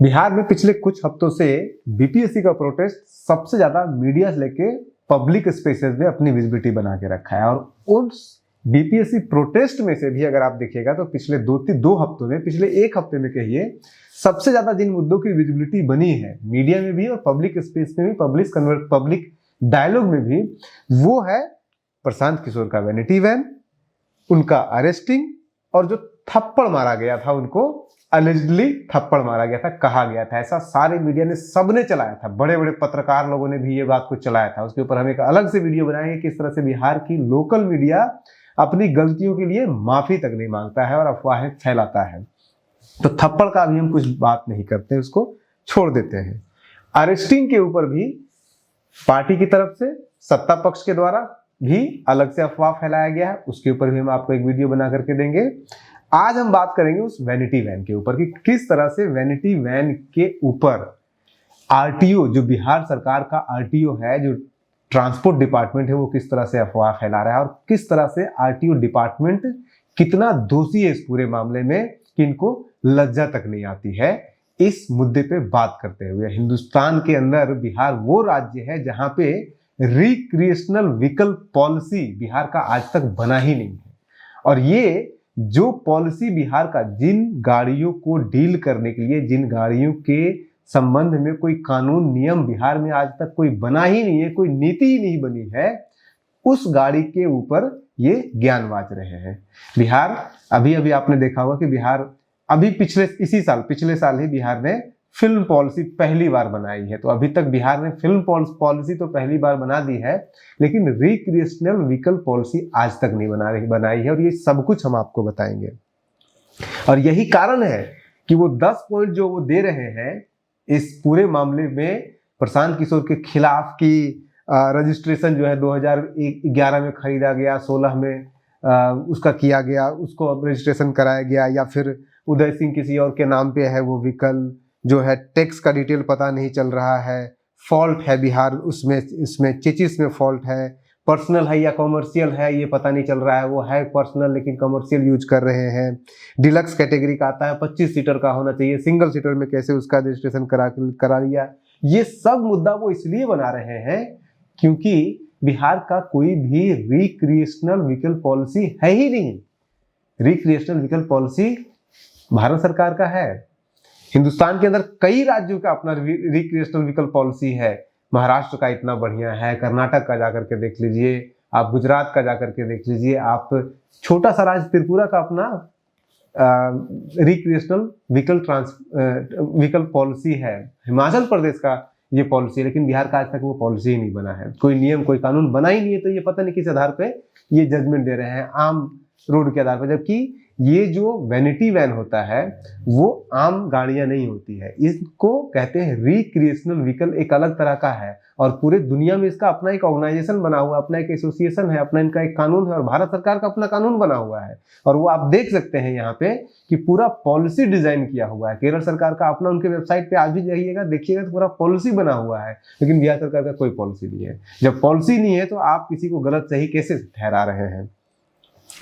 बिहार में पिछले कुछ हफ्तों से बीपीएससी का प्रोटेस्ट सबसे ज्यादा मीडिया से लेके पब्लिक स्पेसेस में अपनी विजिबिलिटी बना के रखा है। और उस बीपीएससी प्रोटेस्ट में से भी अगर आप देखिएगा तो पिछले दो हफ्तों में, पिछले एक हफ्ते में कहिए, सबसे ज्यादा जिन मुद्दों की विजिबिलिटी बनी है मीडिया में भी और पब्लिक स्पेस में भी, पब्लिक डायलॉग में भी, वो है प्रशांत किशोर का वैनिटी वैन, उनका अरेस्टिंग और जो थप्पड़ मारा गया था, उनको अलिजली थप्पड़ मारा गया था, कहा गया था। ऐसा सारे मीडिया ने, सबने चलाया था, बड़े बड़े पत्रकार लोगों ने भी ये बात को चलाया था। उसके ऊपर हम एक अलग से वीडियो बनाएंगे किस तरह से बिहार की लोकल मीडिया अपनी गलतियों के लिए माफी तक नहीं मांगता है और अफवाहें फैलाता है। तो थप्पड़ का भी हम कुछ बात नहीं करते, उसको छोड़ देते हैं। अरेस्टिंग के ऊपर भी पार्टी की तरफ से, सत्ता पक्ष के द्वारा भी अलग से अफवाह फैलाया गया है, उसके ऊपर भी हम आपको एक वीडियो बना करके देंगे। आज हम बात करेंगे उस वैनिटी वैन के ऊपर कि किस तरह से वैनिटी वैन के ऊपर आरटीओ, जो बिहार सरकार का आरटीओ है, जो ट्रांसपोर्ट डिपार्टमेंट है, वो किस तरह से अफवाह फैला रहा है और किस तरह से आरटीओ डिपार्टमेंट कितना दोषी है इस पूरे मामले में कि इनको लज्जा तक नहीं आती है। इस मुद्दे पे बात करते हुए, हिंदुस्तान के अंदर बिहार वो राज्य है जहां पे रिक्रिएशनल व्हीकल पॉलिसी बिहार का आज तक बना ही नहीं है। और ये जो पॉलिसी बिहार का, जिन गाड़ियों को डील करने के लिए, जिन गाड़ियों के संबंध में कोई कानून नियम बिहार में आज तक कोई बना ही नहीं है, कोई नीति ही नहीं बनी है, उस गाड़ी के ऊपर ये ज्ञान बांट रहे हैं। बिहार, अभी आपने देखा होगा कि बिहार अभी पिछले साल ही बिहार ने फिल्म पॉलिसी पहली बार बनाई है। तो अभी तक बिहार ने फिल्म पॉलिसी तो पहली बार बना दी है, लेकिन रिक्रिएशनल व्हीकल पॉलिसी आज तक नहीं बनाई है। और ये सब कुछ हम आपको बताएंगे। और यही कारण है कि वो 10 पॉइंट जो वो दे रहे हैं इस पूरे मामले में, प्रशांत किशोर के खिलाफ की रजिस्ट्रेशन जो है 2011 में खरीदा गया, 16 में उसका किया गया, उसको रजिस्ट्रेशन कराया गया, या फिर उदय सिंह किसी और के नाम पे है वो व्हीकल जो है, टैक्स का डिटेल पता नहीं चल रहा है, फॉल्ट है बिहार इसमें चेचिस में फॉल्ट है, पर्सनल है या कॉमर्शियल है ये पता नहीं चल रहा है, वो है पर्सनल लेकिन कॉमर्शियल यूज कर रहे हैं, डिलक्स कैटेगरी का आता है, 25 सीटर का होना चाहिए, सिंगल सीटर में कैसे उसका रजिस्ट्रेशन करा लिया। ये सब मुद्दा वो इसलिए बना रहे हैं क्योंकि बिहार का कोई भी रिक्रिएशनल व्हीकल पॉलिसी है ही नहीं। रिक्रिएशनल व्हीकल पॉलिसी भारत सरकार का है। हिंदुस्तान के अंदर कई राज्यों का अपना रिक्रिएशनल व्हीकल पॉलिसी है। महाराष्ट्र का इतना बढ़िया है, कर्नाटक का जाकर के देख लीजिए, आप गुजरात का जाकर के देख लीजिए, आप छोटा सा राज्य त्रिपुरा का अपना रिक्रिएशनल व्हीकल पॉलिसी है। हिमाचल प्रदेश का ये पॉलिसी है, लेकिन बिहार का आज तक वो पॉलिसी ही नहीं बना है, कोई नियम कोई कानून बना ही नहीं है। तो ये पता नहीं किस आधार पे ये जजमेंट दे रहे हैं, आम रोड के आधार पर, जबकि ये जो वैनिटी वैन होता है वो आम गाड़ियां नहीं होती है, इसको कहते हैं रिक्रिएशनल व्हीकल, एक अलग तरह का है। और पूरे दुनिया में इसका अपना एक ऑर्गेनाइजेशन बना हुआ, अपना एक एसोसिएशन है, अपना इनका एक कानून है, और भारत सरकार का अपना कानून बना हुआ है। और वो आप देख सकते हैं यहाँ पे कि पूरा पॉलिसी डिजाइन किया हुआ है। केरल सरकार का अपना, उनके वेबसाइट पे आज भी जाइएगा देखिएगा तो पूरा पॉलिसी बना हुआ है, लेकिन बिहार सरकार का कोई पॉलिसी नहीं है। जब पॉलिसी नहीं है तो आप किसी को गलत सही कैसे ठहरा रहे हैं?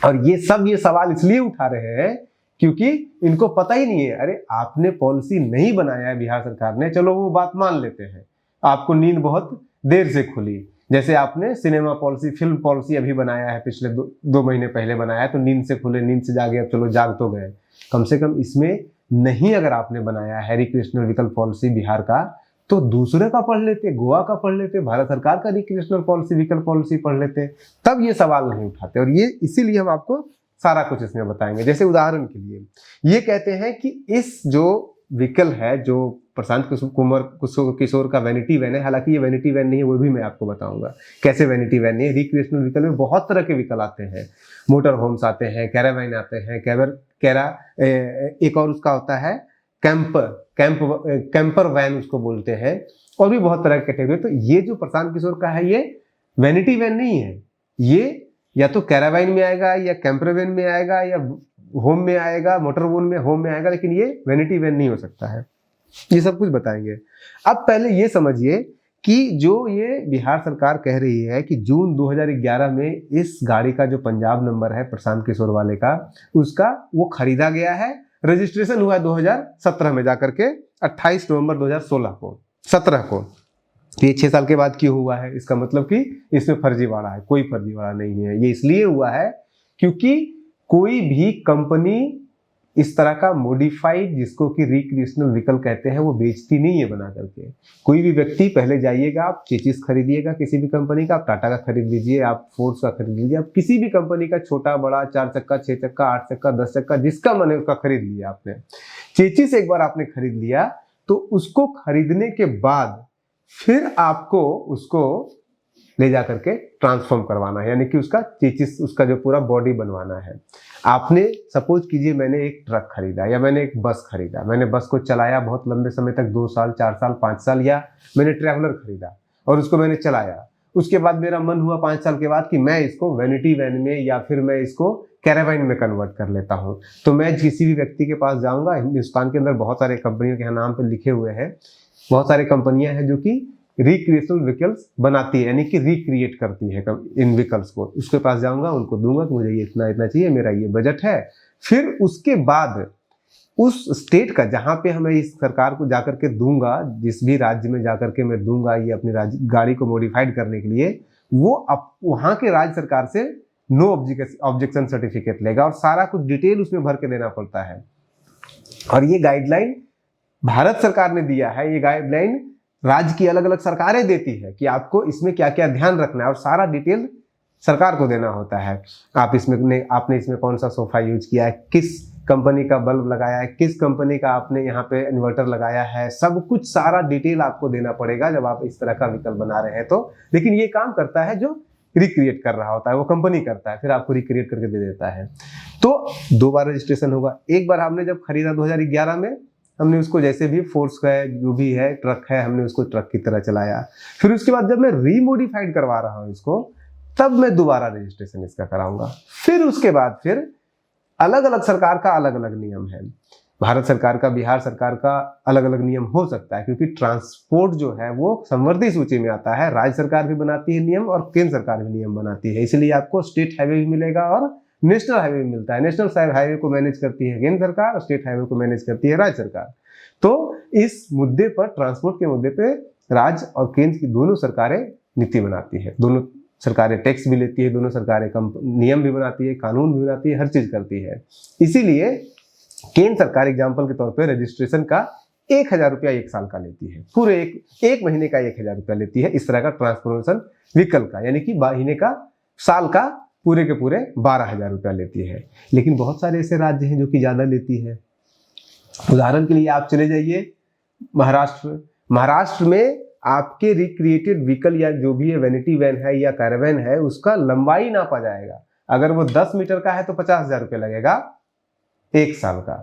और ये सवाल इसलिए उठा रहे हैं क्योंकि इनको पता ही नहीं है। अरे आपने पॉलिसी नहीं बनाया है बिहार सरकार ने, चलो वो बात मान लेते हैं, आपको नींद बहुत देर से खुली। जैसे आपने सिनेमा पॉलिसी, फिल्म पॉलिसी अभी बनाया है, पिछले दो महीने पहले बनाया है, तो नींद से खुले, नींद से जागे, अब चलो जाग तो गए। कम से कम इसमें नहीं अगर आपने बनाया है रिक्रिएशनल व्हीकल पॉलिसी बिहार का, तो दूसरे का पढ़ लेते, गोवा का पढ़ लेते, भारत सरकार का रिक्रिएशनल पॉलिसी व्हीकल पॉलिसी पढ़ लेते, तब ये सवाल नहीं उठाते। और ये इसीलिए हम आपको सारा कुछ इसमें बताएंगे। जैसे उदाहरण के लिए ये कहते हैं कि इस जो व्हीकल है, जो प्रशांत किशोर का वैनिटी वैन है, हालांकि ये वैनिटी वैन नहीं है, वो भी मैं आपको बताऊंगा कैसे वैनिटी वैन नहीं है। रिक्रिएशनल व्हीकल में बहुत तरह के व्हीकल आते हैं, मोटर होम्स आते हैं, कैरावैन आते हैं, एक और उसका होता है कैंपर वैन उसको बोलते हैं, और भी बहुत तरह की कैटेगरी। तो ये जो प्रशांत किशोर का है ये वैनिटी वैन नहीं है, ये या तो कैरावैन में आएगा, या कैंपर वैन में आएगा, या होम में आएगा, मोटर होम में आएगा, लेकिन ये वैनिटी वैन नहीं हो सकता है। ये सब कुछ बताएंगे। अब पहले ये समझिए कि जो ये बिहार सरकार कह रही है कि जून 2011 में इस गाड़ी का जो पंजाब नंबर है प्रशांत किशोर वाले का, उसका वो खरीदा गया है, रजिस्ट्रेशन हुआ 2017 में जाकर के 28 नवंबर 2016 को 17 को। ये 6 साल के बाद क्यों हुआ है? इसका मतलब कि इसमें फर्जीवाड़ा है। कोई फर्जीवाड़ा नहीं है। ये इसलिए हुआ है क्योंकि कोई भी कंपनी इस तरह का मॉडिफाइड, जिसको कि रिक्रिएशनल व्हीकल कहते हैं, वो बेचती नहीं है बना करके। कोई भी व्यक्ति, पहले जाइएगा आप चेचिस खरीदिएगा किसी भी कंपनी का, आप टाटा का खरीद लीजिए, आप फोर्स का खरीद लीजिए, आप किसी भी कंपनी का छोटा बड़ा 4 चक्का 6 चक्का 8 चक्का 10 चक्का जिसका मन है उसका खरीद लिया आपने। चेचिस एक बार आपने खरीद लिया तो उसको खरीदने के बाद फिर आपको उसको ले जा करके ट्रांसफॉर्म करवाना है, यानी कि उसका चेचिस, उसका जो पूरा बॉडी बनवाना है। आपने सपोज कीजिए मैंने एक ट्रक खरीदा या मैंने एक बस खरीदा, मैंने बस को चलाया बहुत लंबे समय तक, 2 साल 4 साल 5 साल, या मैंने ट्रैवलर खरीदा और उसको मैंने चलाया। उसके बाद मेरा मन हुआ 5 साल के बाद कि मैं इसको वैनिटी वैन में या फिर मैं इसको कैरावैन में कन्वर्ट कर लेता हूँ। तो मैं किसी भी व्यक्ति के पास जाऊँगा, हिंदुस्तान के अंदर बहुत सारे कंपनियों के नाम पर लिखे हुए हैं, बहुत सारी कंपनियां हैं जो कि रिक्रिएशनल व्हीकल्स बनाती है, यानी कि रिक्रिएट करती है इन व्हीकल्स को। उसके पास जाऊंगा, उनको दूंगा कि मुझे ये इतना इतना चाहिए, मेरा ये बजट है। फिर उसके बाद उस स्टेट का, जहां पे हमें इस सरकार को जाकर के दूंगा, जिस भी राज्य में जाकर के मैं दूंगा ये अपनी गाड़ी को मॉडिफाइड करने के लिए, वो वहां के राज्य सरकार से नो ऑब्जेक्शन सर्टिफिकेट लेगा और सारा कुछ डिटेल उसमें भर के देना पड़ता है। और ये गाइडलाइन भारत सरकार ने दिया है। ये गाइडलाइन राज्य की अलग अलग सरकारें देती है कि आपको इसमें क्या क्या ध्यान रखना है और सारा डिटेल सरकार को देना होता है। आपने इसमें कौन सा सोफा यूज किया है, किस कंपनी का बल्ब लगाया है, किस कंपनी का आपने यहाँ पे इन्वर्टर लगाया है, सब कुछ सारा डिटेल आपको देना पड़ेगा जब आप इस तरह का विकल्प बना रहे हैं तो। लेकिन ये काम करता है जो रिक्रिएट कर रहा होता है, वो कंपनी करता है, फिर आपको रिक्रिएट करके दे देता है। तो 2 बार रजिस्ट्रेशन होगा। एक बार हमने जब खरीदा 2011 में, हमने उसको जैसे भी फोर्स का है, जो भी है ट्रक है, हमने उसको ट्रक की तरह चलाया। फिर उसके बाद जब मैं रीमोडिफाइड करवा रहा हूँ इसको, तब मैं दोबारा रजिस्ट्रेशन इसका कराऊंगा। फिर उसके बाद फिर अलग अलग सरकार का अलग अलग नियम है। भारत सरकार का, बिहार सरकार का अलग अलग नियम हो सकता है, क्योंकि ट्रांसपोर्ट जो है वो संवर्धी सूची में आता है। राज्य सरकार भी बनाती है नियम और केंद्र सरकार भी नियम बनाती है, इसलिए आपको स्टेट हाईवे भी मिलेगा और नेशनल हाईवे भी मिलता है। नेशनल हाईवे को मैनेज करती है केंद्र सरकार और स्टेट हाईवे को मैनेज करती है राज्य सरकार। तो इस मुद्दे पर, ट्रांसपोर्ट के मुद्दे पे, राज्य और केंद्र की दोनों सरकारें नीति बनाती है, दोनों सरकारें टैक्स भी लेती है, दोनों सरकारें नियम भी बनाती है, कानून भी बनाती है, हर चीज करती है। इसीलिए केंद्र सरकार एग्जाम्पल के तौर पर रजिस्ट्रेशन का 1000 रुपया 1 साल का लेती है, पूरे एक महीने का 1000 रुपया लेती है इस तरह का ट्रांसपोर्टेशन व्हीकल का, यानी कि महीने का, साल का पूरे के पूरे 12,000 रुपया लेती है। लेकिन बहुत सारे ऐसे राज्य हैं जो कि ज्यादा लेती है। उदाहरण के लिए आप चले जाइए महाराष्ट्र में आपके रिक्रिएटेड व्हीकल या जो भी है, वैनिटी वैन है या कैरावैन है, उसका लंबाई नापा जाएगा। अगर वो 10 मीटर का है तो 50,000 रुपया लगेगा 1 साल का।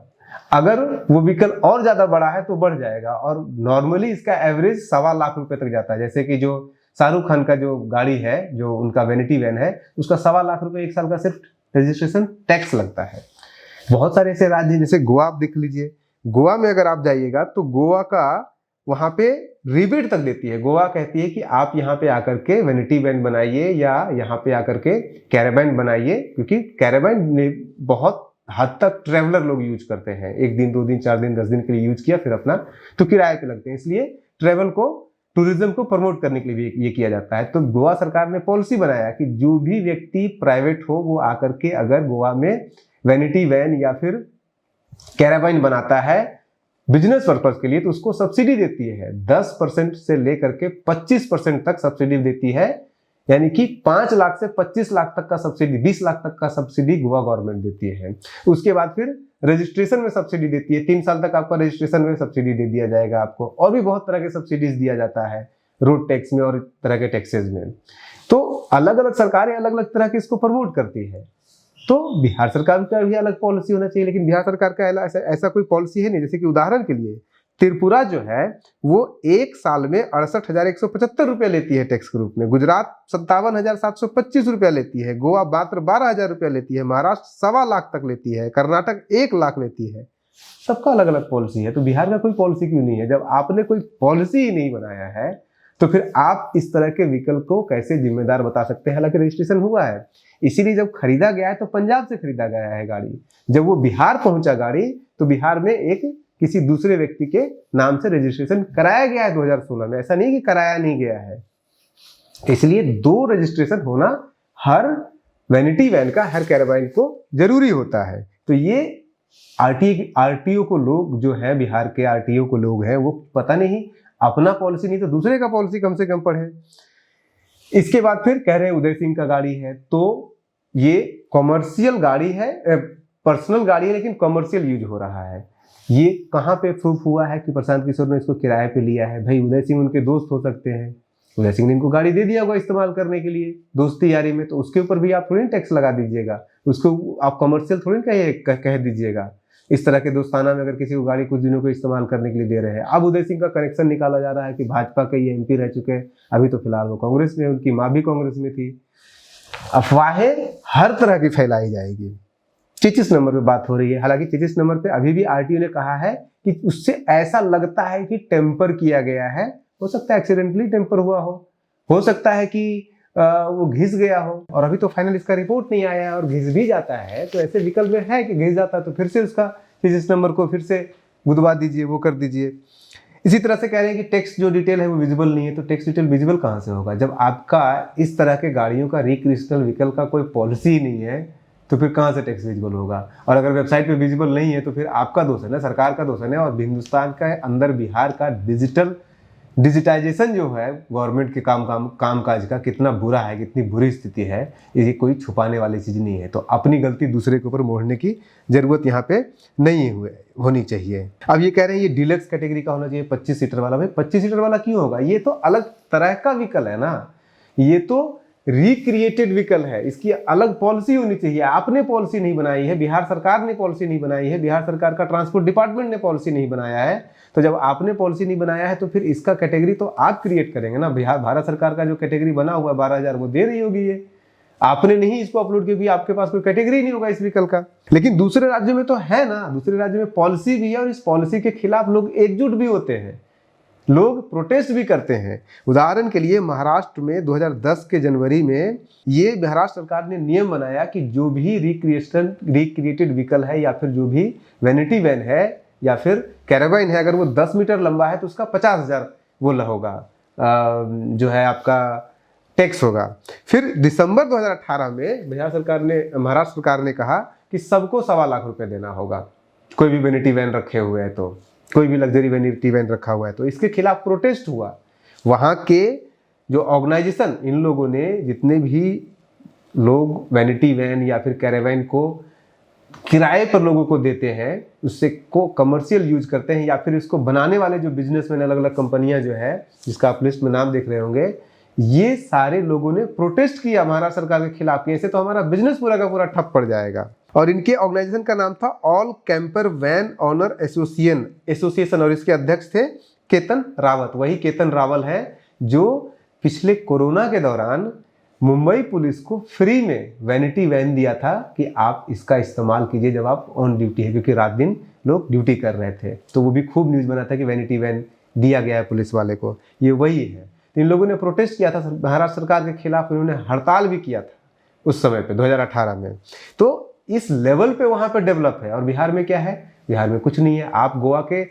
अगर वो व्हीकल और ज्यादा बड़ा है तो बढ़ जाएगा, और नॉर्मली इसका एवरेज 1.25 लाख रुपए तक जाता है। जैसे कि जो शाहरुख खान का जो गाड़ी है, जो उनका वैनिटी वैन है, उसका 1.25 लाख रुपए 1 साल का सिर्फ रजिस्ट्रेशन टैक्स लगता है। बहुत सारे ऐसे राज्य, जैसे गोवा आप देख लीजिए, गोवा में अगर आप जाइएगा तो गोवा का वहां पे रिबेट तक देती है। गोवा कहती है कि आप यहाँ पे आकर के वैनिटी वैन बनाइए या यहाँ पे आकर के कैरावैन बनाइए, क्योंकि कैरावैन में बहुत हद तक ट्रैवलर लोग यूज करते हैं। 1 दिन 2 दिन 4 दिन 10 दिन के लिए यूज किया, फिर अपना तो किराए पे लगते हैं, इसलिए ट्रैवल को, टूरिज्म को प्रमोट करने के लिए ये किया जाता है। तो गोवा सरकार ने पॉलिसी बनाया कि जो भी व्यक्ति प्राइवेट हो वो आकर के अगर गोवा में वैनिटी वैन या फिर कैरावैन बनाता है बिजनेस पर्पज के लिए, तो उसको सब्सिडी देती है। 10% से लेकर के 25% तक सब्सिडी देती है, यानी कि 5 लाख से 25 लाख तक का सब्सिडी, 20 लाख तक का सब्सिडी गोवा गवर्नमेंट देती है। उसके बाद फिर रजिस्ट्रेशन में सब्सिडी देती है। 3 साल तक आपका रजिस्ट्रेशन में सब्सिडी दे दिया जाएगा आपको, और भी बहुत तरह के सब्सिडीज दिया जाता है रोड टैक्स में और तरह के टैक्सेज में। तो अलग अलग सरकारें अलग अलग तरह के इसको प्रमोट करती है। तो बिहार सरकार का भी अलग पॉलिसी होना चाहिए, लेकिन बिहार सरकार का ऐसा कोई पॉलिसी है नहीं। जैसे कि उदाहरण के लिए त्रिपुरा जो है वो 1 साल में 68,175 रुपया लेती है टैक्स के रूप में, गुजरात 57,725 रुपया लेती है, गोवा मात्र 12,000 रुपया लेती है, महाराष्ट्र 1.25 लाख तक लेती है, कर्नाटक 1 लाख लेती है। सबका अलग अलग पॉलिसी है। तो बिहार का कोई पॉलिसी क्यों नहीं है? जब आपने कोई पॉलिसी ही नहीं बनाया है तो फिर आप इस तरह के व्हीकल को कैसे जिम्मेदार बता सकते हैं? हालांकि रजिस्ट्रेशन हुआ है, इसीलिए जब खरीदा गया है तो पंजाब से खरीदा गया है गाड़ी। जब वो बिहार पहुंचा गाड़ी, तो बिहार में एक किसी दूसरे व्यक्ति के नाम से रजिस्ट्रेशन कराया गया है 2016 में, ऐसा नहीं कि कराया नहीं गया है। इसलिए 2 रजिस्ट्रेशन होना हर वैनिटी वैन का, हर कैरावान को जरूरी होता है। तो ये आरटीओ को लोग जो है, बिहार के आरटीओ को लोग हैं, वो पता नहीं अपना पॉलिसी नहीं तो दूसरे का पॉलिसी कम से कम पढ़े। इसके बाद फिर कह रहे हैं उदय सिंह का गाड़ी है, तो ये कॉमर्शियल गाड़ी है, पर्सनल गाड़ी है, लेकिन कॉमर्शियल यूज हो रहा है। ये कहाँ पे प्रूफ हुआ है कि प्रशांत किशोर ने इसको किराए पे लिया है? भाई उदय सिंह उनके दोस्त हो सकते हैं, उदय सिंह ने इनको गाड़ी दे दिया होगा इस्तेमाल करने के लिए दोस्ती यारी में, तो उसके ऊपर भी आप थोड़ी टैक्स लगा दीजिएगा, उसको आप कमर्शियल थोड़ी कह दीजिएगा। इस तरह के दोस्ताना में अगर किसी को गाड़ी कुछ दिनों को इस्तेमाल करने के लिए दे रहे हैं। अब उदय सिंह का कनेक्शन निकाला जा रहा है कि भाजपा के ये एमपी रह चुके हैं, अभी तो फिलहाल वो कांग्रेस में, उनकी माँ भी कांग्रेस में थी। अफवाहें हर तरह की फैलाई जाएगी। 33 नंबर पे बात हो रही है, हालांकि 33 नंबर पे अभी भी आरटीओ ने कहा है कि उससे ऐसा लगता है कि टेम्पर किया गया है। हो सकता है एक्सीडेंटली टेम्पर हुआ हो सकता है कि वो घिस गया हो, और अभी तो फाइनल इसका रिपोर्ट नहीं आया है। और घिस भी जाता है तो ऐसे विकल्प में है कि घिस जाता है तो फिर से उसका 33 नंबर को फिर से गुदवा दीजिए, वो कर दीजिए। इसी तरह से कह रहे हैं कि टैक्स जो डिटेल है वो विजिबल नहीं है, तो टैक्स डिटेल विजिबल कहाँ से होगा जब आपका इस तरह के गाड़ियों का रिक्रिएशनल व्हीकल का कोई पॉलिसी नहीं है, तो फिर कहाँ से टैक्स विजिबल होगा? और अगर वेबसाइट पे विजिबल नहीं है तो फिर आपका दोष है ना, सरकार का दोष है ना। और हिंदुस्तान का अंदर बिहार का डिजिटाइजेशन जो है गवर्नमेंट के कामकाज का कितना बुरा है, कितनी बुरी स्थिति है, ये कोई छुपाने वाली चीज़ नहीं है। तो अपनी गलती दूसरे के ऊपर मोड़ने की जरूरत यहाँ पे नहीं होनी चाहिए। अब ये कह रहे हैं ये डीलक्स कैटेगरी का होना चाहिए 25 सीटर वाला। भाई 25 सीटर वाला क्यों होगा? ये तो अलग तरह का व्हीकल है ना, ये तो रिक्रिएटेड व्हीकल है, इसकी अलग पॉलिसी होनी चाहिए। आपने पॉलिसी नहीं बनाई है, बिहार सरकार ने पॉलिसी नहीं बनाई है, बिहार सरकार का ट्रांसपोर्ट डिपार्टमेंट ने पॉलिसी नहीं बनाया है। तो जब आपने पॉलिसी नहीं बनाया है तो फिर इसका कैटेगरी तो आप क्रिएट करेंगे ना। भारत सरकार का जो कैटेगरी बना हुआ है 12,000 वो दे रही होगी, ये आपने नहीं इसको अपलोड किया, क्योंकि आपके पास कोई कैटेगरी नहीं होगा इस व्हीकल का। लेकिन दूसरे राज्यों में तो है ना, दूसरे राज्यों में पॉलिसी भी है और इस पॉलिसी के खिलाफ लोग एकजुट भी होते हैं, लोग प्रोटेस्ट भी करते हैं। उदाहरण के लिए महाराष्ट्र में 2010 के जनवरी में ये महाराष्ट्र सरकार ने नियम बनाया कि जो भी रिक्रिएटेड व्हीकल है या फिर जो भी वैनिटी वैन है या फिर कैरावान है, अगर वो 10 मीटर लंबा है तो उसका 50,000 वो होगा, जो है आपका टैक्स होगा। फिर दिसंबर 2018 में महाराष्ट्र सरकार ने कहा कि सबको 2.25 लाख रुपए देना होगा, कोई भी वैनिटी वैन रखे हुए हैं तो, कोई भी लग्जरी वैनिटी वैन रखा हुआ है तो। इसके खिलाफ प्रोटेस्ट हुआ। वहाँ के जो ऑर्गेनाइजेशन, इन लोगों ने, जितने भी लोग वैनिटी वैन या फिर कैरावान को किराए पर लोगों को देते हैं, उससे को कमर्शियल यूज करते हैं, या फिर इसको बनाने वाले जो बिजनेसमैन, अलग अलग कंपनियां जो है जिसका आप लिस्ट में नाम देख रहे होंगे, ये सारे लोगों ने प्रोटेस्ट किया महाराष्ट्र सरकार के खिलाफ। ऐसे तो हमारा बिजनेस पूरा का पूरा ठप पड़ जाएगा। और इनके ऑर्गेनाइजेशन का नाम था all camper van owner association, और इसके अध्यक्ष थे केतन रावत। वही केतन रावल है जो पिछले कोरोना के दौरान मुंबई पुलिस को फ्री में वैनिटी वैन दिया था कि आप इसका इस्तेमाल कीजिए जब आप ऑन ड्यूटी है, क्योंकि रात दिन लोग ड्यूटी कर रहे थे। तो वो भी खूब न्यूज़ बना था कि वैनिटी वैन दिया गया है पुलिस वाले को, ये वही है। तो इन लोगों ने प्रोटेस्ट किया था महाराष्ट्र सरकार के खिलाफ, उन्होंने हड़ताल भी किया था उस समय पे 2018 में। तो इस लेवल पे वहाँ पे डेवलप है। और बिहार में क्या है? बिहार में कुछ नहीं है। आप गोवा के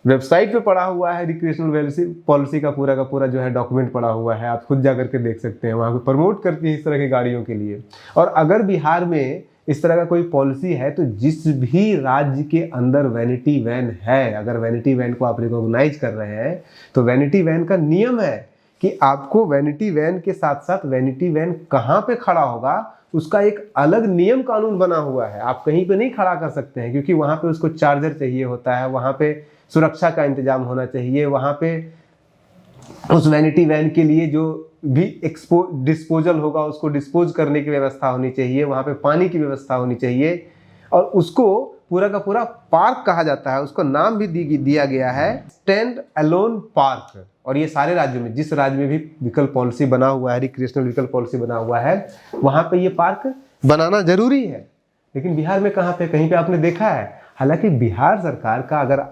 वेबसाइट पे पड़ा हुआ है रिक्रिएशनल पॉलिसी का पूरा जो है डॉक्यूमेंट पड़ा हुआ है, आप खुद जा करके देख सकते हैं। वहाँ पे प्रमोट करती है इस तरह की गाड़ियों के लिए। और अगर बिहार में इस तरह का कोई पॉलिसी है तो जिस भी राज्य के अंदर वैनिटी वैन है, अगर वैनिटी वैन को आप रिकॉग्नाइज कर रहे हैं, तो वैनिटी वैन का नियम है कि आपको वैनिटी वैन के साथ साथ वैनिटी वैन कहाँ पे खड़ा होगा उसका एक अलग नियम कानून बना हुआ है। आप कहीं पे नहीं खड़ा कर सकते हैं, क्योंकि वहाँ पे उसको चार्जर चाहिए होता है, वहाँ पे सुरक्षा का इंतजाम होना चाहिए, वहाँ पे उस वैनिटी वैन के लिए जो भी डिस्पोजल होगा उसको डिस्पोज करने की व्यवस्था होनी चाहिए, वहाँ पे पानी की व्यवस्था होनी चाहिए। और उसको पूरा का पूरा पार्क कहा जाता है, उसको नाम भी दिया गया है स्टैंड अलोन पार्क। और ये सारे राज्यों में, जिस राज्य में भी विकल्प पॉलिसी बना हुआ है, रिक्रिएशनल विकल्प पॉलिसी बना हुआ है, वहाँ पे ये पार्क बनाना जरूरी है। लेकिन बिहार में कहाँ पे, कहीं पे आपने देखा है? हालांकि बिहार सरकार का अगर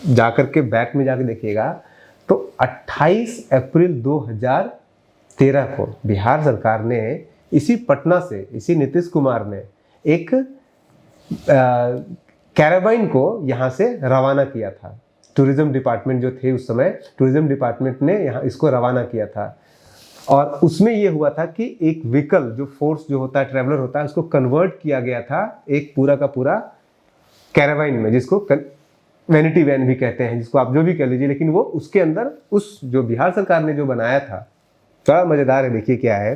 जाकर के बैक में जाके देखिएगा तो 28 अप्रैल 2013 को बिहार सरकार ने इसी पटना से, इसी नीतीश कुमार ने एक कैराबाइन को यहाँ से रवाना किया था। टूरिज्म डिपार्टमेंट जो थे उस समय, टूरिज्म डिपार्टमेंट ने यहाँ इसको रवाना किया था। और उसमें ये हुआ था कि एक व्हीकल जो फोर्स जो होता है, ट्रैवलर होता है, उसको कन्वर्ट किया गया था एक पूरा का पूरा कैराबाइन में, जिसको वैनिटी वैन भी कहते हैं, जिसको आप जो भी कह लीजिए। लेकिन वो उसके अंदर उस जो बिहार सरकार ने जो बनाया था, बड़ा मज़ेदार है। देखिए क्या है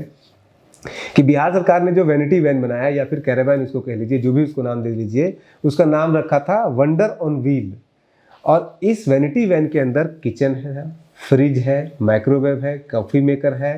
कि बिहार सरकार ने जो वैनिटी वैन बनाया या फिर कैराबाइन उसको कह लीजिए, जो भी उसको नाम दे लीजिए, उसका नाम रखा था वंडर ऑन व्हील। और इस वैनिटी वैन के अंदर किचन है, फ्रिज है, माइक्रोवेव है, कॉफ़ी मेकर है,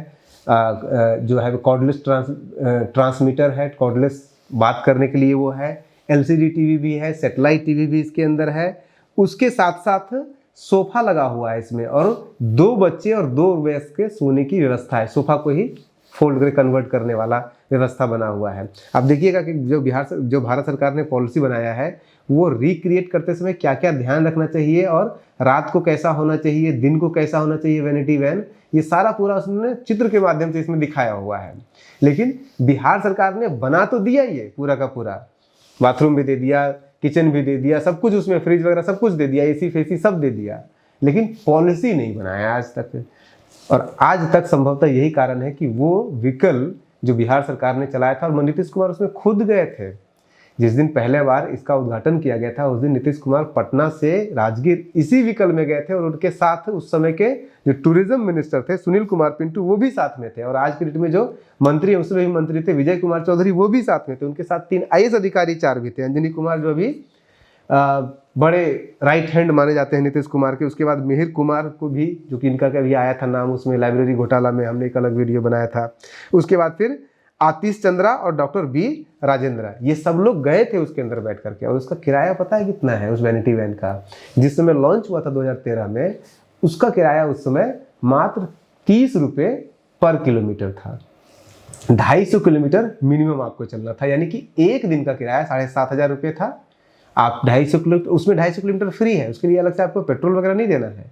जो है कॉर्डलेस ट्रांसमीटर है, कॉर्डलेस बात करने के लिए वो है, एलसीडी टीवी भी है, सेटेलाइट टीवी भी इसके अंदर है। उसके साथ साथ सोफा लगा हुआ है इसमें, और 2 बच्चे और 2 वयस्क के सोने की व्यवस्था है। सोफा को ही फोल्ड करके कन्वर्ट करने वाला व्यवस्था बना हुआ है। अब देखिएगा कि जो भारत सरकार ने पॉलिसी बनाया है, वो रिक्रिएट करते समय क्या क्या ध्यान रखना चाहिए, और रात को कैसा होना चाहिए, दिन को कैसा होना चाहिए वैनिटी वैन, ये सारा पूरा उसने चित्र के माध्यम से इसमें दिखाया हुआ है। लेकिन बिहार सरकार ने बना तो दिया ये पूरा का पूरा, बाथरूम भी दे दिया, किचन भी दे दिया, सब कुछ उसमें, फ्रिज वगैरह सब कुछ दे दिया, एसी फेसी सब दे दिया, लेकिन पॉलिसी नहीं बनाया आज तक। और आज तक संभवतः यही कारण है कि वो व्हीकल जो बिहार सरकार ने चलाया था, और नीतीश कुमार उसमें खुद गए थे। जिस दिन पहले बार इसका उद्घाटन किया गया था, उस दिन नीतीश कुमार पटना से राजगीर इसी व्हीकल में गए थे, और उनके साथ उस समय के जो टूरिज्म मिनिस्टर थे सुनील कुमार पिंटू, वो भी साथ में थे। और आज की डेट में जो मंत्री, उसमें भी मंत्री थे विजय कुमार चौधरी, वो भी साथ में थे। उनके साथ 3 IAS अधिकारी 4 भी थे। अंजनी कुमार जो अभी बड़े राइट हैंड माने जाते हैं नीतीश कुमार के। उसके बाद मिहिर कुमार को भी, जो कि इनका कभी आया था नाम उसमें लाइब्रेरी घोटाला में, हमने एक अलग वीडियो बनाया था। उसके बाद फिर आतिश चंद्रा और डॉक्टर बी राजेंद्र, ये सब लोग गए थे उसके अंदर बैठ करके। और उसका किराया पता है कितना है उस वैनिटी वैन का? जिस समय लॉन्च हुआ था 2013 में, उसका किराया उस समय मात्र 30 रुपये पर किलोमीटर था। 250 किलोमीटर मिनिमम आपको चलना था, यानी कि एक दिन का किराया 7,500 रुपये था। आप 250 किलोमीटर, उसमें 250 किलोमीटर फ्री है, उसके लिए अलग से आपको पेट्रोल वगैरह नहीं देना है।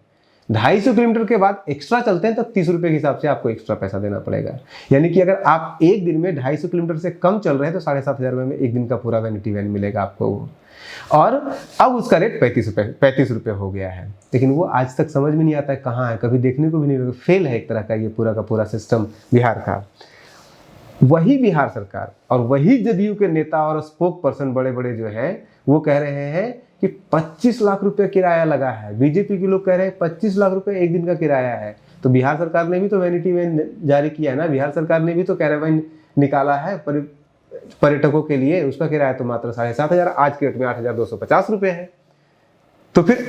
250 किलोमीटर के बाद एक्स्ट्रा चलते हैं तो 30 रुपये के हिसाब से आपको एक्स्ट्रा पैसा देना पड़ेगा। यानी कि अगर आप एक दिन में 250 किलोमीटर से कम चल रहे हैं तो 7,500 रुपये में एक दिन का पूरा वैनिटी वैन मिलेगा आपको। और अब उसका रेट 35 रुपये हो गया है। लेकिन वो आज तक समझ में नहीं आता है कहाँ है, कभी देखने को भी नहीं, फेल है एक तरह का ये पूरा का पूरा सिस्टम बिहार का। वही बिहार सरकार और वही जदयू के नेता और स्पोक पर्सन बड़े बड़े जो हैं, वो कह रहे हैं कि 25 लाख रुपए किराया लगा है। बीजेपी के लोग कह रहे हैं 25 लाख रुपए एक दिन का किराया है। तो बिहार सरकार ने भी तो वैनिटी वैन जारी किया है ना, बिहार सरकार ने भी तो कैराबाइन निकाला है पर्यटकों के लिए। उसका किराया तो मात्र 7,500, आज के रेट में 8,250 रुपये है। तो फिर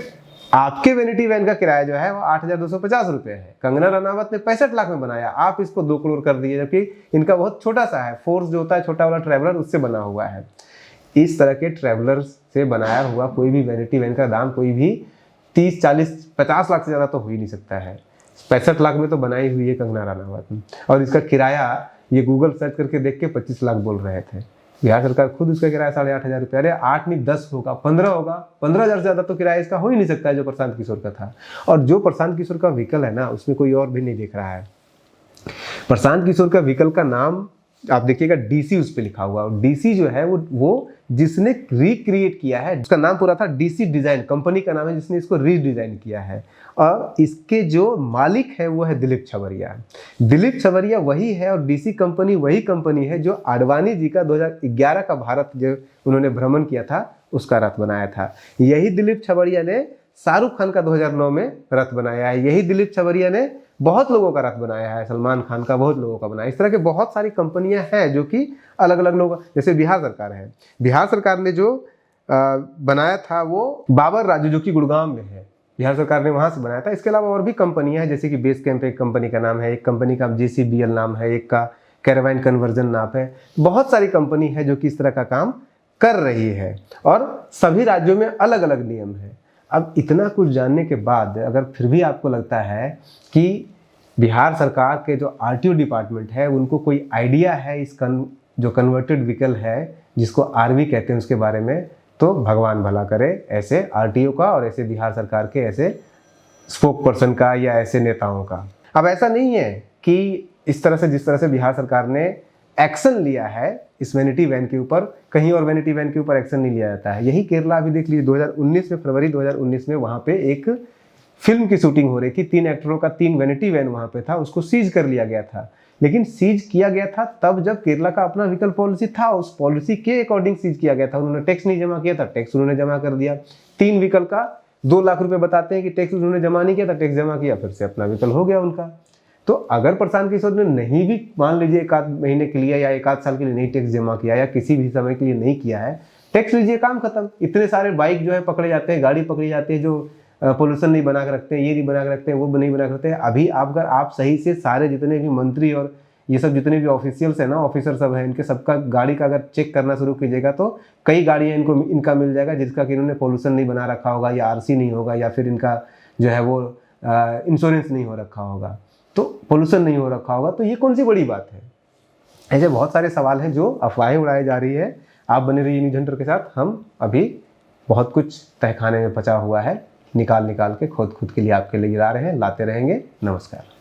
आपके वैनिटी वैन का किराया जो है वो 8,250 रुपये है। कंगना रनावत ने 65 लाख में बनाया, आप इसको 2 करोड़ कर दिए, जबकि इनका बहुत छोटा सा है। फोर्स जो होता है छोटा वाला ट्रैवलर, उससे बना हुआ है। इस तरह के ट्रैवलर से बनाया हुआ कोई भी वैनिटी वैन का दाम कोई भी 30, 40, 50 लाख से ज़्यादा तो हो ही नहीं सकता है। 65 लाख में तो बनाई हुई है कंगना रनावत, और इसका किराया ये गूगल सर्च करके देख के 25 लाख बोल रहे थे। बिहार सरकार खुद उसका किराया 8,500 रुपये, अरे 8 नहीं 10 होगा, 15 होगा, 15,000 से ज़्यादा तो किराया इसका हो ही नहीं सकता है जो प्रशांत किशोर का था। और जो प्रशांत किशोर का व्हीकल है ना, उसमें कोई और भी नहीं देख रहा है। प्रशांत किशोर का व्हीकल का नाम आप देखिएगा डीसी उस पर लिखा हुआ, और डीसी जो है वो जिसने रिक्रिएट किया है, उसका नाम पूरा था डीसी डिजाइन, कंपनी का नाम है जिसने इसको रीडिजाइन किया है। और इसके जो मालिक है वो है दिलीप छबरिया। दिलीप छबरिया वही है, और डीसी कंपनी वही कंपनी है जो आडवाणी जी का 2011 का भारत जो उन्होंने भ्रमण किया था उसका रथ बनाया था। यही दिलीप छबरिया ने शाहरुख खान का 2009 में रथ बनाया है। यही दिलीप छबरिया ने बहुत लोगों का रथ बनाया है, सलमान खान का बहुत लोगों का बनाया। इस तरह के बहुत सारी कंपनियां हैं जो कि अलग अलग लोग, जैसे बिहार सरकार है, बिहार सरकार ने जो बनाया था वो बाबर राजू जो कि गुड़गांव में है, बिहार सरकार ने वहाँ से बनाया था। इसके अलावा और भी कंपनियां हैं, जैसे कि बेस कैंप एक कंपनी का नाम है, एक कंपनी का JCBL नाम है, एक का कैराबाइन कन्वर्जन नाम है। बहुत सारी कंपनी है जो कि इस तरह का काम कर रही है, और सभी राज्यों में अलग अलग नियम है। अब इतना कुछ जानने के बाद अगर फिर भी आपको लगता है कि बिहार सरकार के जो RTO डिपार्टमेंट है उनको कोई आइडिया है इस जो कन्वर्टेड व्हीकल है जिसको RV कहते हैं उसके बारे में, तो भगवान भला करे ऐसे RTO का और ऐसे बिहार सरकार के ऐसे स्पोक पर्सन का या ऐसे नेताओं का। अब ऐसा नहीं है कि इस तरह से, जिस तरह से बिहार सरकार ने एक्शन लिया है इस वैनिटी वैन के ऊपर, कहीं और वैनिटी वैन के ऊपर एक्शन नहीं लिया जाता है। यही केरला अभी देख लीजिए 2019 में, फरवरी 2019 में वहाँ पे एक फिल्म की शूटिंग हो रही थी, 3 एक्टरों का 3 वैनिटी वैन वहाँ पे था, उसको सीज कर लिया गया था। लेकिन सीज किया गया था तब जब केरला का अपना व्हीकल पॉलिसी था, उस पॉलिसी के अकॉर्डिंग सीज किया गया था। उन्होंने टैक्स नहीं जमा किया था, टैक्स उन्होंने जमा कर दिया। 3 व्हीकल का 2 लाख रुपए बताते हैं कि टैक्स उन्होंने जमा नहीं किया था, टैक्स जमा किया, फिर से अपना व्हीकल हो गया उनका। तो अगर प्रशांत किशोर ने नहीं भी मान लीजिए 1 आध महीने के लिए या 1 आध साल के लिए नहीं टैक्स जमा किया या किसी भी समय के लिए नहीं किया है, टैक्स लीजिए, काम खत्म। इतने सारे बाइक जो है पकड़े जाते हैं, गाड़ी पकड़ी जाती है जो पोल्यूशन नहीं बना के रखते हैं, ये नहीं बना के रखते हैं, वो नहीं बना के रखते हैं। अभी अगर आप सही से सारे जितने भी मंत्री और ये सब जितने भी ऑफिशियल्स हैं ना, ऑफिसर सब हैं, इनके सबका गाड़ी का अगर चेक करना शुरू कीजिएगा तो कई गाड़ियाँ इनका मिल जाएगा जिसका कि इन्होंने पोल्यूशन नहीं बना रखा होगा, या आरसी नहीं होगा, या फिर इनका जो है वो इंश्योरेंस नहीं हो रखा होगा, तो पोल्यूशन नहीं हो रखा होगा। तो ये कौन सी बड़ी बात है? ऐसे बहुत सारे सवाल हैं जो अफवाहें उड़ाई जा रही है। आप बने रहिए न्यूज़ हंटर के साथ। हम अभी बहुत कुछ तहखाने में बचा हुआ है, निकाल के खुद के लिए आपके लिए ला रहे हैं, लाते रहेंगे। नमस्कार।